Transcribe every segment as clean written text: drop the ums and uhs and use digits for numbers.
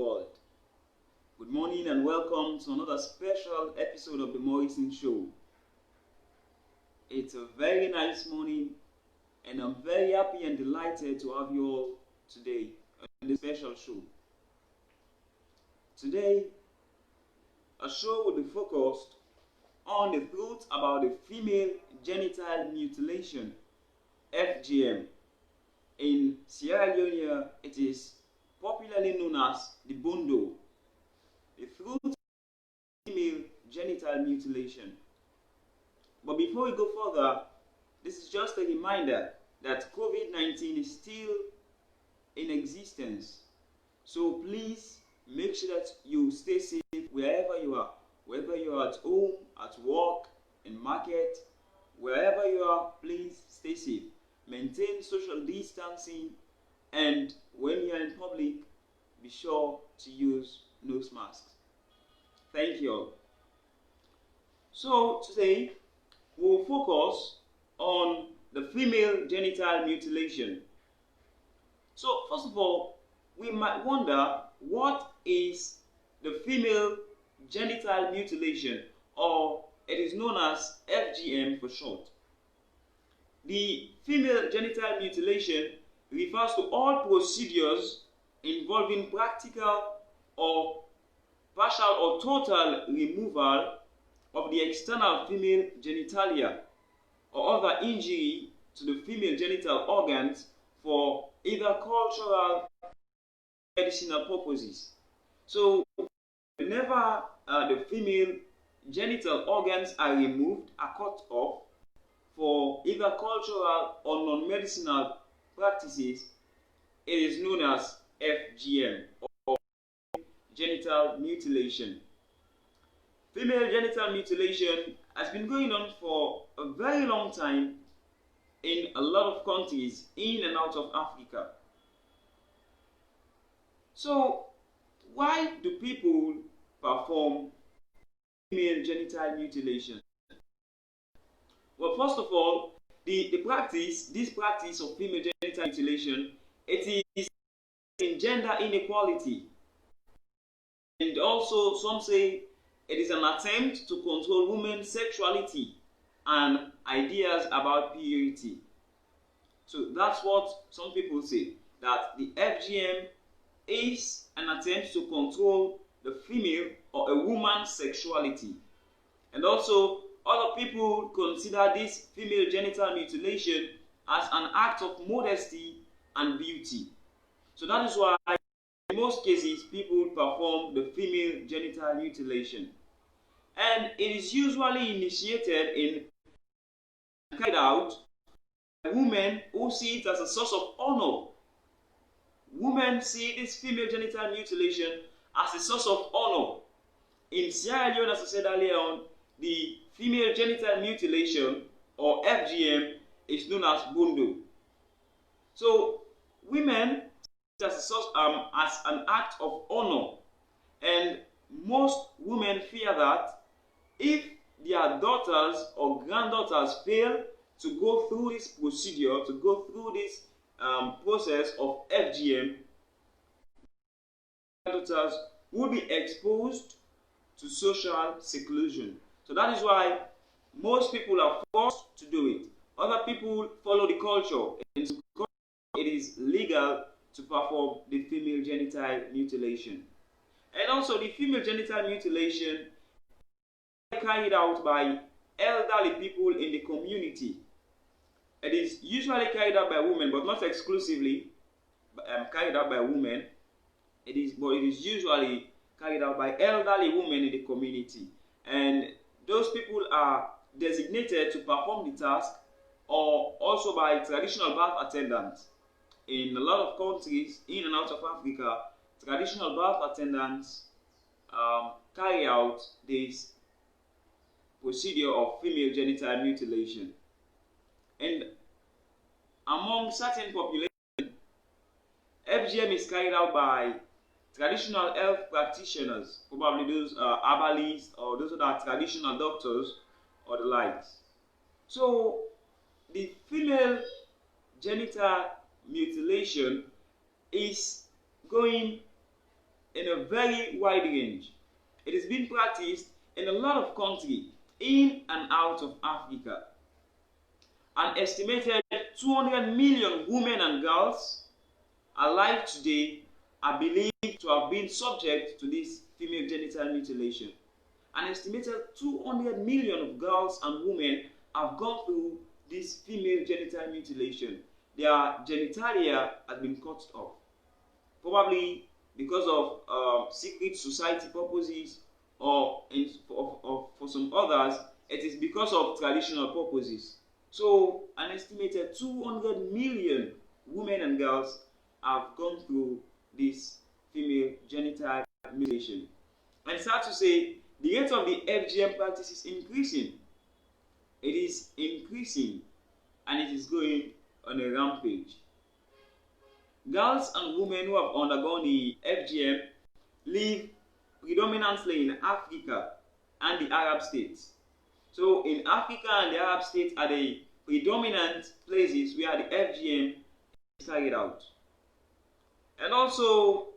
world. Good morning and welcome to another special episode of the Morrison Show. It's a very nice morning and I'm very happy and delighted to have you all today on this special show. Today, our show will be focused on the truth about the female genital mutilation, FGM. In Sierra Leone, it is popularly known as the bondo, the truth of female genital mutilation. But before we go further, this is just a reminder that COVID-19 is still in existence. So please make sure that you stay safe wherever you are. Whether you are at home, at work, in market, wherever you are, please stay safe. Maintain social distancing, and when you are in public, be sure to use nose masks. Thank you all. So today, we'll focus on the female genital mutilation. So first of all, we might wonder, what is the female genital mutilation, or it is known as FGM for short. The female genital mutilation refers to all procedures involving practical or partial or total removal of the external female genitalia or other injury to the female genital organs for either cultural or medicinal purposes. So whenever the female genital organs are removed, are cut off for either cultural or non-medicinal practices, it is known as FGM or genital mutilation. Female genital mutilation has been going on for a very long time in a lot of countries in and out of Africa. So why do people perform female genital mutilation? Well, first of all, this practice of female genital mutilation, it is in gender inequality. And also some say it is an attempt to control women's sexuality and ideas about purity. So that's what some people say, that the FGM is an attempt to control the female or a woman's sexuality. And also, other people consider this female genital mutilation as an act of modesty and beauty. So that is why in most cases people perform the female genital mutilation. And it is usually initiated and carried out by women who see it as a source of honor. Women see this female genital mutilation as a source of honor. In Sierra Leone, as I said earlier on, the female genital mutilation or FGM is known as bondo. So women see it as a source, as an act of honor, and most women fear that if their daughters or granddaughters fail to go through this procedure, to go through this process of FGM, daughters will be exposed to social seclusion. So that is why most people are forced to do it. Other people follow the culture, and so it is legal to perform the female genital mutilation. And also, the female genital mutilation is carried out by elderly people in the community. It is usually carried out by women, but not exclusively carried out by women. It is usually carried out by elderly women in the community. And those people are designated to perform the task, or also by traditional birth attendants. In a lot of countries in and out of Africa, traditional birth attendants carry out this procedure of female genital mutilation. And among certain populations, FGM is carried out by traditional health practitioners, probably those herbalists or those that are traditional doctors or the likes. So the female genital mutilation is going in a very wide range. It is being practiced in a lot of countries in and out of Africa. An estimated 200 million women and girls alive today are believed to have been subject to this female genital mutilation. An estimated 200 million of girls and women have gone through this female genital mutilation. Their genitalia has been cut off, probably because of secret society purposes, or for some others, it is because of traditional purposes. So, an estimated 200 million women and girls have gone through this female genital mutilation. And it's hard to say the rate of the FGM practice is increasing. It is increasing, and it is going on a rampage. Girls and women who have undergone the FGM live predominantly in Africa and the Arab states. So in Africa and the Arab states are the predominant places where the FGM is carried out. And also,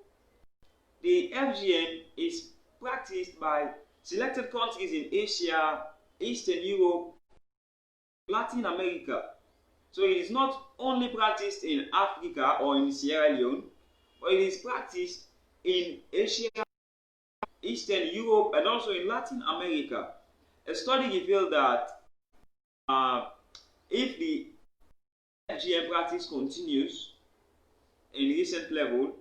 the FGM is practiced by selected countries in Asia, Eastern Europe, Latin America. So it is not only practiced in Africa or in Sierra Leone, but it is practiced in Asia, Eastern Europe, and also in Latin America. A study revealed that if the FGM practice continues in recent level,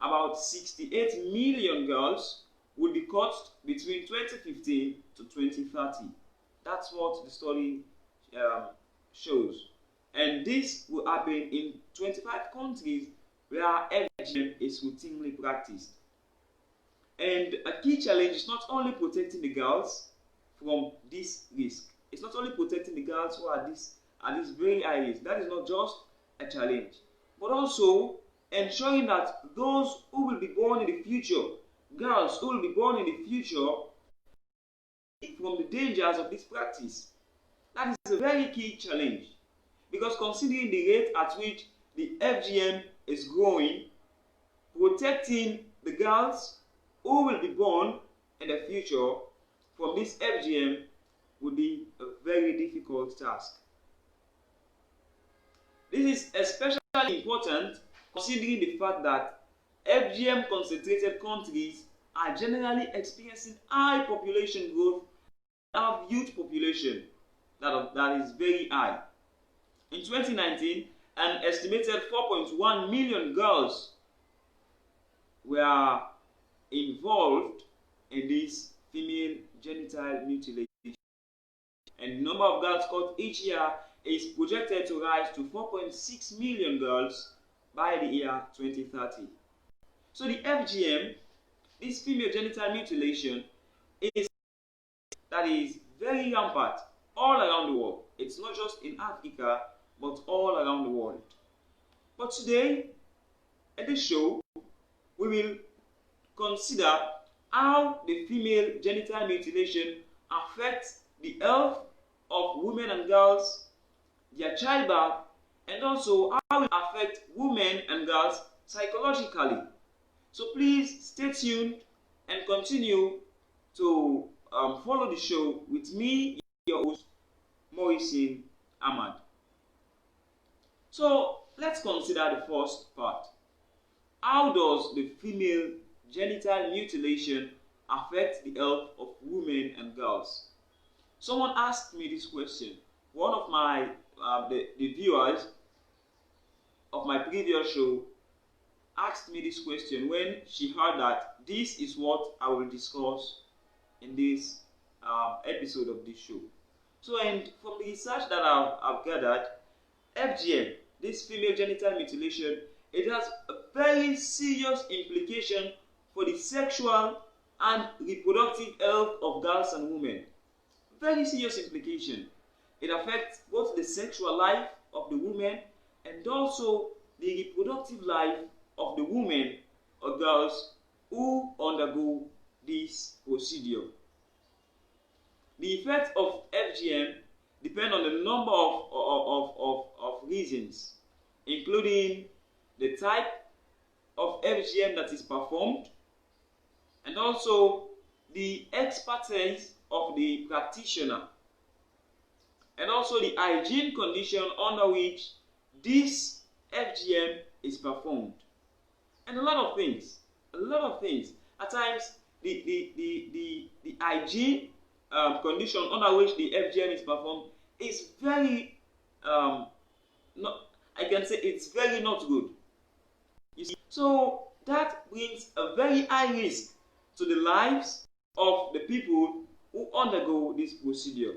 about 68 million girls will be cut between 2015 to 2030. That's what the study shows. And this will happen in 25 countries where FGM is routinely practiced. And a key challenge is not only protecting the girls from this risk. It's not only protecting the girls who are at this very high risk. That is not just a challenge, but also ensuring that those who will be born in the future, girls who will be born in the future, from the dangers of this practice. That is a very key challenge, because considering the rate at which the FGM is growing, protecting the girls who will be born in the future from this FGM would be a very difficult task. This is especially important considering the fact that FGM concentrated countries are generally experiencing high population growth and have youth population that is very high. In 2019, an estimated 4.1 million girls were involved in this female genital mutilation, and the number of girls cut each year is projected to rise to 4.6 million girls by the year 2030. So the FGM, this female genital mutilation, is very rampant all around the world. It's not just in Africa, but all around the world. But today, in this show, we will consider how the female genital mutilation affects the health of women and girls, their childbirth, and also how it affects women and girls psychologically. So please stay tuned and continue to follow the show with me, your host, Morrison Ahmad. So let's consider the first part. How does the female genital mutilation affect the health of women and girls? Someone asked me this question. One of my the viewers of my previous show asked me this question when she heard that this is what I will discuss in this episode of this show. So, and from the research that I've gathered, FGM, this female genital mutilation, it has a very serious implication for the sexual and reproductive health of girls and women. Very serious implication. It affects both the sexual life of the women and also the reproductive life of the women or girls who undergo this procedure. The effects of FGM depend on the number of reasons, including the type of FGM that is performed, and also the expertise of the practitioner, and also the hygiene condition under which this FGM is performed, and a lot of things. At times, the hygiene condition under which the FGM is performed is very not. I can say it's very not good. You see, so that brings a very high risk to the lives of the people who undergo this procedure.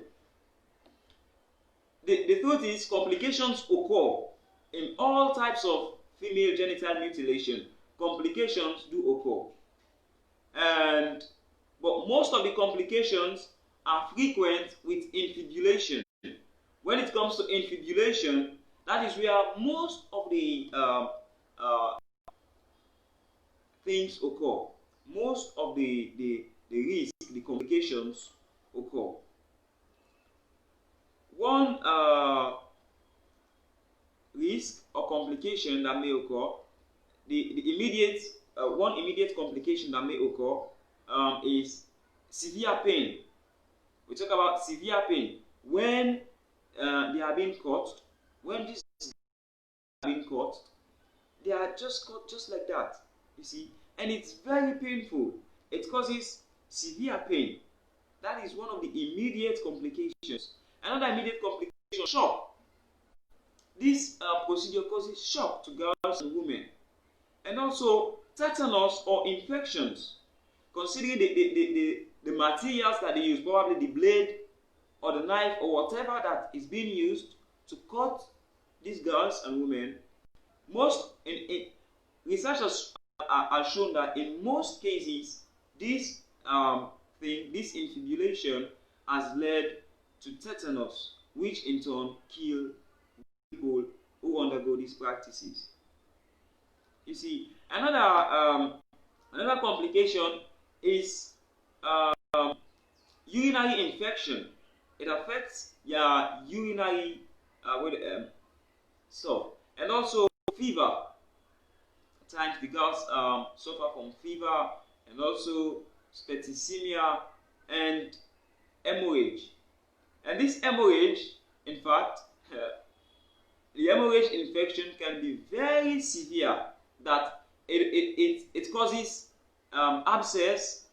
The truth is, complications occur in all types of female genital mutilation. Complications do occur, but most of the complications are frequent with infibulation. When it comes to infibulation, that is where most of the things occur. Most of the risk, the complications occur. One risk or complication that may occur, the immediate one immediate complication that may occur is severe pain. We talk about severe pain when they are being cut. When this is being cut, they are just cut just like that. You see, and it's very painful. It causes severe pain. That is one of the immediate complications. Another immediate complication, shock. This procedure causes shock to girls and women. And also tetanus or infections. Considering the materials that they use, probably the blade or the knife or whatever that is being used to cut these girls and women, researchers have shown that in most cases, this infibulation has led to tetanus, which in turn kill people who undergo these practices. You see, another complication is urinary infection. It affects your urinary stuff, and also fever. At times the girls suffer from fever, and also septicemia and hemorrhage. And this hemorrhage, in fact, the hemorrhage infection can be very severe, that it causes abscess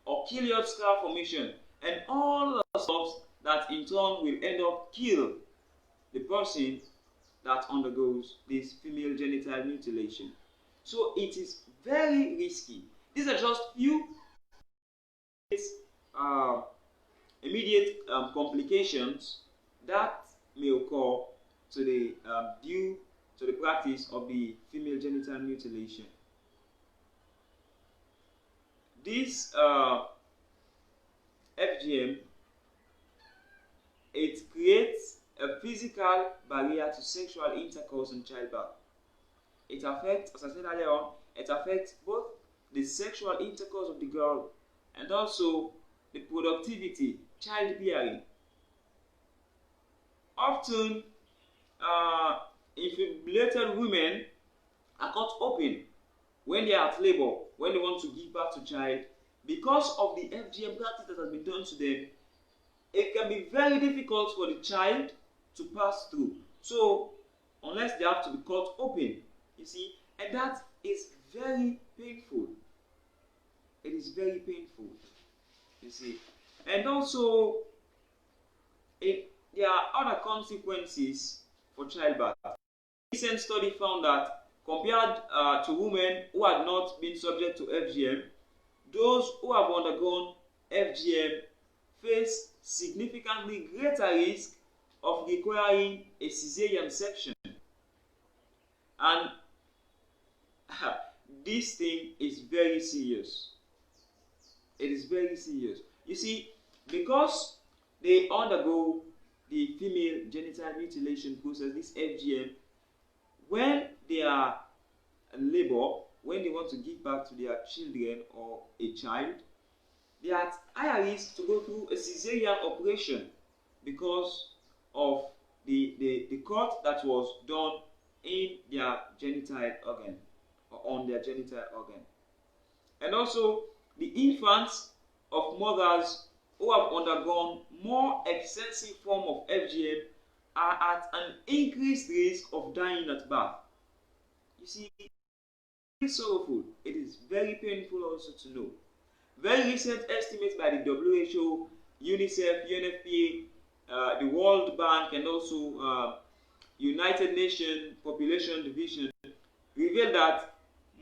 or keloid scar formation, and all the stuff that in turn will end up kill the person that undergoes this female genital mutilation. So it is very risky. These are just few immediate complications that may occur due to the practice of the female genital mutilation. This FGM, it creates a physical barrier to sexual intercourse in childbirth. It affects, as I said earlier on, it affects both the sexual intercourse of the girl and also the productivity, childbearing. Often, infibulated women are cut open when they are at labor, when they want to give birth to child. Because of the FGM practice that has been done to them, it can be very difficult for the child to pass through. So, unless they have to be cut open, you see, and that is very painful. It is very painful, you see. And also, there are other consequences for childbirth. A recent study found that compared to women who had not been subject to FGM, those who have undergone FGM face significantly greater risk of requiring a cesarean section. And this thing is very serious. It is very serious. You see, because they undergo the female genital mutilation process, this FGM, when they are in labor, when they want to give birth to their children or a child, they are at higher risk to go through a cesarean operation because of the cut that was done in their genital organ or on their genital organ. And also, the infants of mothers who have undergone more extensive form of FGM are at an increased risk of dying at birth. You see, it is sorrowful. It is very painful also to know. Very recent estimates by the WHO, UNICEF, UNFPA, the World Bank, and also United Nations Population Division reveal that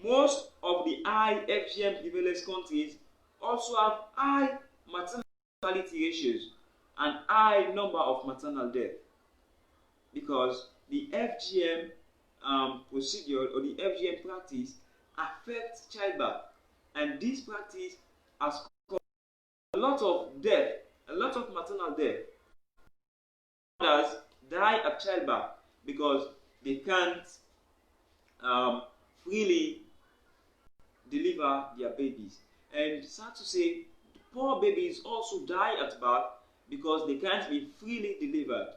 most of the high FGM developed countries also have high maternal mortality ratios and high number of maternal deaths, because the FGM procedure or the FGM practice affects childbirth, and this practice has caused a lot of death, a lot of maternal death. Mothers die at childbirth because they can't freely deliver their babies. And sad to say, poor babies also die at birth because they can't be freely delivered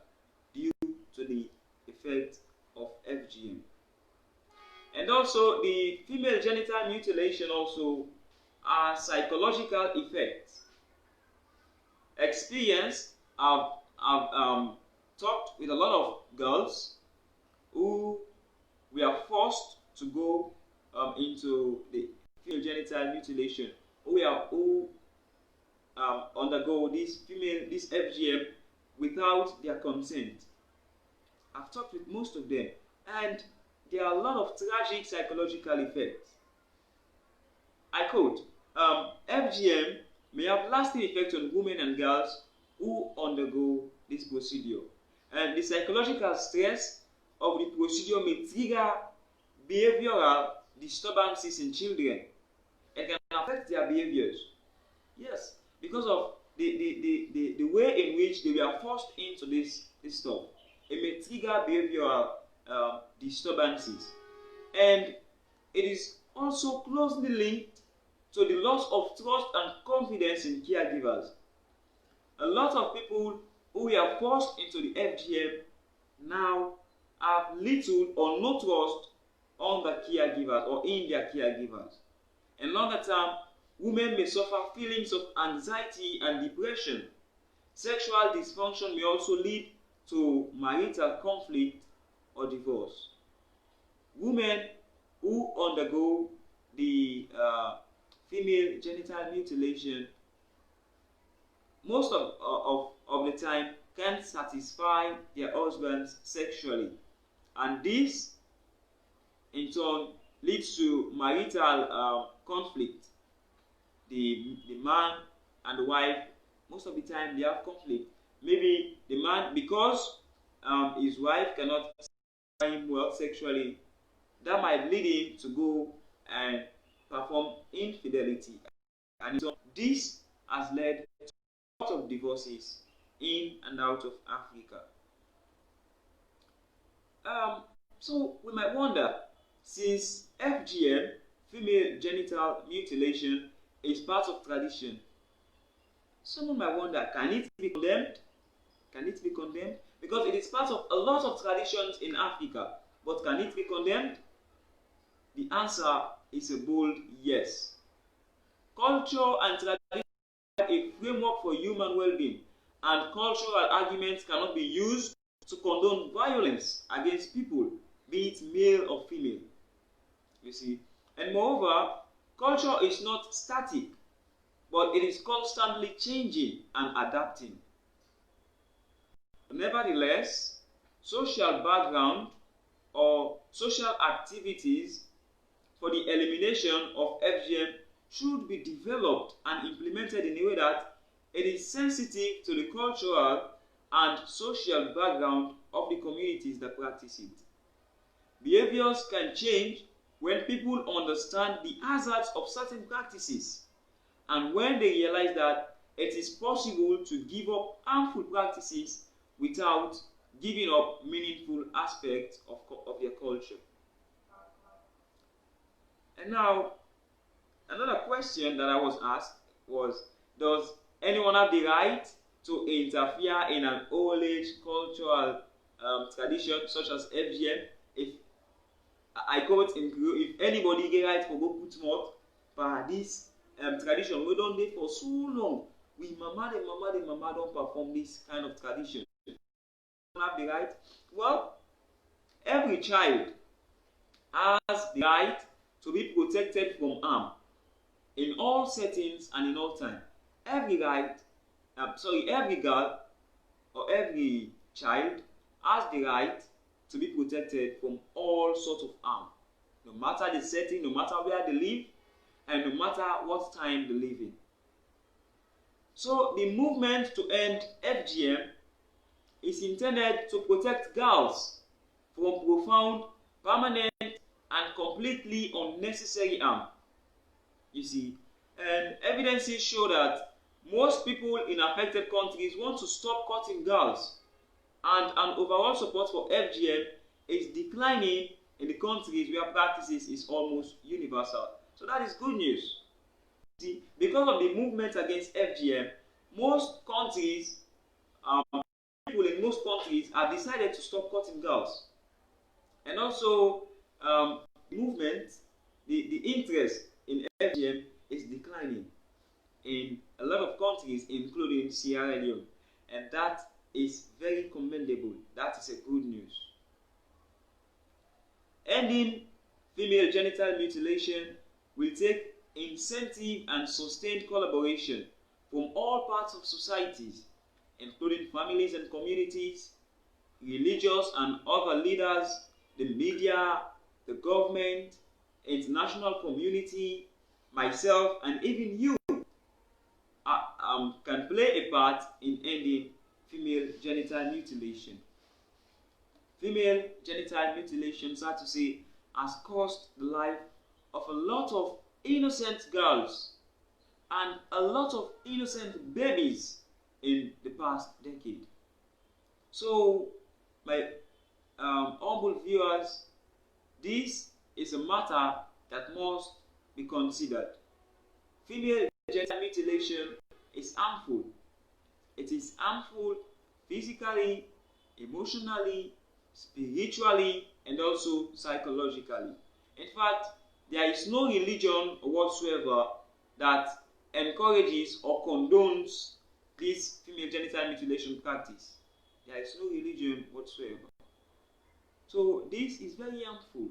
due to the effect of FGM. And also the female genital mutilation also has psychological effects. Experience, I've talked with a lot of girls who were forced to go into the female genital mutilation, who undergo this FGM without their consent. I've talked with most of them, and there are a lot of tragic psychological effects. I quote, FGM may have lasting effects on women and girls who undergo this procedure, and the psychological stress of the procedure may trigger behavioral disturbances in children and can affect their behaviors. Yes, because of the way in which they were forced into this stuff. It may trigger behavioral disturbances, and it is also closely linked to the loss of trust and confidence in caregivers. A lot of people who were forced into the FGM now have little or no trust on the caregivers or in their caregivers. In longer term, women may suffer feelings of anxiety and depression. Sexual dysfunction may also lead to marital conflict or divorce. Women who undergo the female genital mutilation most of the time can't satisfy their husbands sexually, and this in turn leads to marital conflict. The man and the wife, most of the time they have conflict. Maybe the man, because his wife cannot satisfy him well sexually, that might lead him to go and perform infidelity, and so this has led to a lot of divorces in and out of Africa. So we might wonder, since FGM, female genital mutilation, is part of tradition, someone might wonder, can it be condemned? Can it be condemned? Because it is part of a lot of traditions in Africa, but can it be condemned? The answer is a bold yes. Culture and tradition are a framework for human well-being, and cultural arguments cannot be used to condone violence against people, be it male or female. You see, and moreover, culture is not static, but it is constantly changing and adapting. Nevertheless, social background or social activities for the elimination of FGM should be developed and implemented in a way that it is sensitive to the cultural and social background of the communities that practice it. Behaviors can change when people understand the hazards of certain practices, and when they realize that it is possible to give up harmful practices without giving up meaningful aspects of their culture. And now, another question that I was asked was, does anyone have the right to interfere in an old age cultural tradition such as FGM? If I quote, if anybody get right for go put mouth for this tradition we don't dey for so long. We mama don't perform this kind of tradition. Have the right? Well, every child has the right to be protected from harm in all settings and in all time. Every every girl or every child has the right to be protected from all sorts of harm, no matter the setting, no matter where they live, and no matter what time they live in. So the movement to end FGM is intended to protect girls from profound, permanent, and completely unnecessary harm. You see, and evidences show that most people in affected countries want to stop cutting girls, and an overall support for FGM is declining in the countries where practices is almost universal. So that is good news. See, because of the movement against FGM, most countries, people in most countries have decided to stop cutting girls. And also, movement, the interest in FGM is declining in a lot of countries, including Sierra Leone. And that is very commendable. That is a good news. Ending female genital mutilation will take incentive and sustained collaboration from all parts of societies, including families and communities, religious and other leaders, the media, the government, international community, myself, and even you can play a part in ending female genital mutilation. Female genital mutilation, sad to say, has cost the life of a lot of innocent girls and a lot of innocent babies in the past decade. So, my humble viewers, this is a matter that must be considered. Female genital mutilation is harmful. It is harmful physically, emotionally, spiritually, and also psychologically. In fact, there is no religion whatsoever that encourages or condones this female genital mutilation practice. There is no religion whatsoever. So this is very harmful.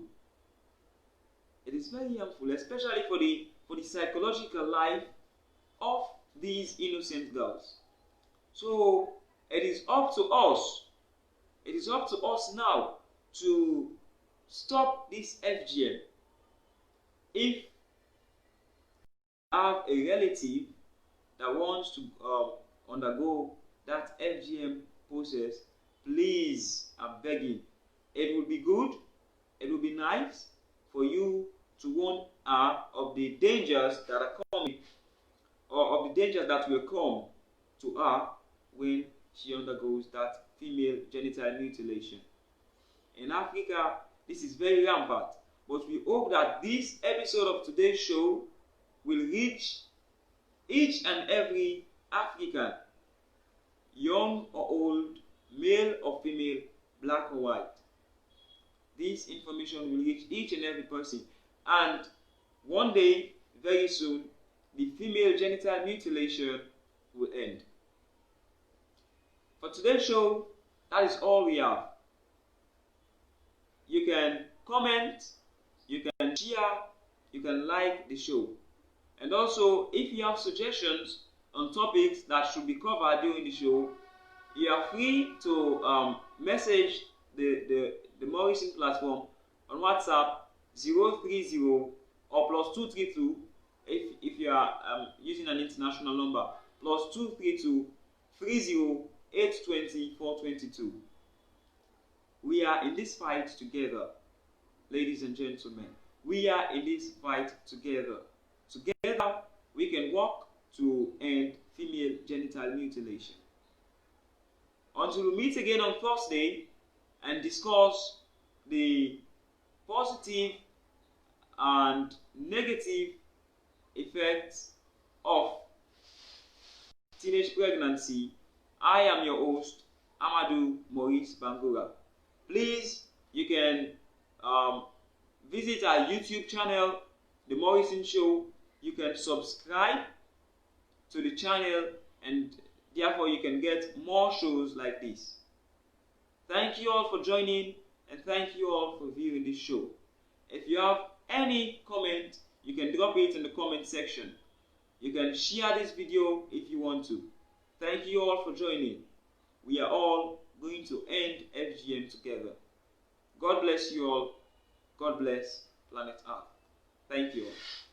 It is very harmful, especially for the psychological life of these innocent girls. So it is up to us. It is up to us now to stop this FGM. If you have a relative that wants to undergo that FGM process, please, I'm begging, it would be good, it would be nice for you to warn her of the dangers that are coming, or of the dangers that will come to her when she undergoes that female genital mutilation. In Africa, this is very rampant, but we hope that this episode of today's show will reach each and every African, young or old, male or female, black or white. This information will reach each and every person, and one day, very soon, the female genital mutilation will end. For today's show, that is all we have. You can comment, you can share, you can like the show. And also, if you have suggestions on topics that should be covered during the show, you are free to message the Morrison platform on WhatsApp 030 or +232 if you are using an international number, +232 30 820 422. We are in this fight together, ladies and gentlemen. We are in this fight together. Together, we can work to end female genital mutilation. Until we meet again on Thursday and discuss the positive and negative effects of teenage pregnancy, I am your host, Amadou Maurice Bangura. Please, you can visit our YouTube channel, The Morrison Show. you can subscribe to the channel, and therefore you can get more shows like this. Thank you all for joining, and thank you all for viewing this show. If you have any comment, you can drop it in the comment section. You can share this video if you want to. Thank you all for joining. We are all going to end FGM together. God bless you all. God bless planet Earth. Thank you all.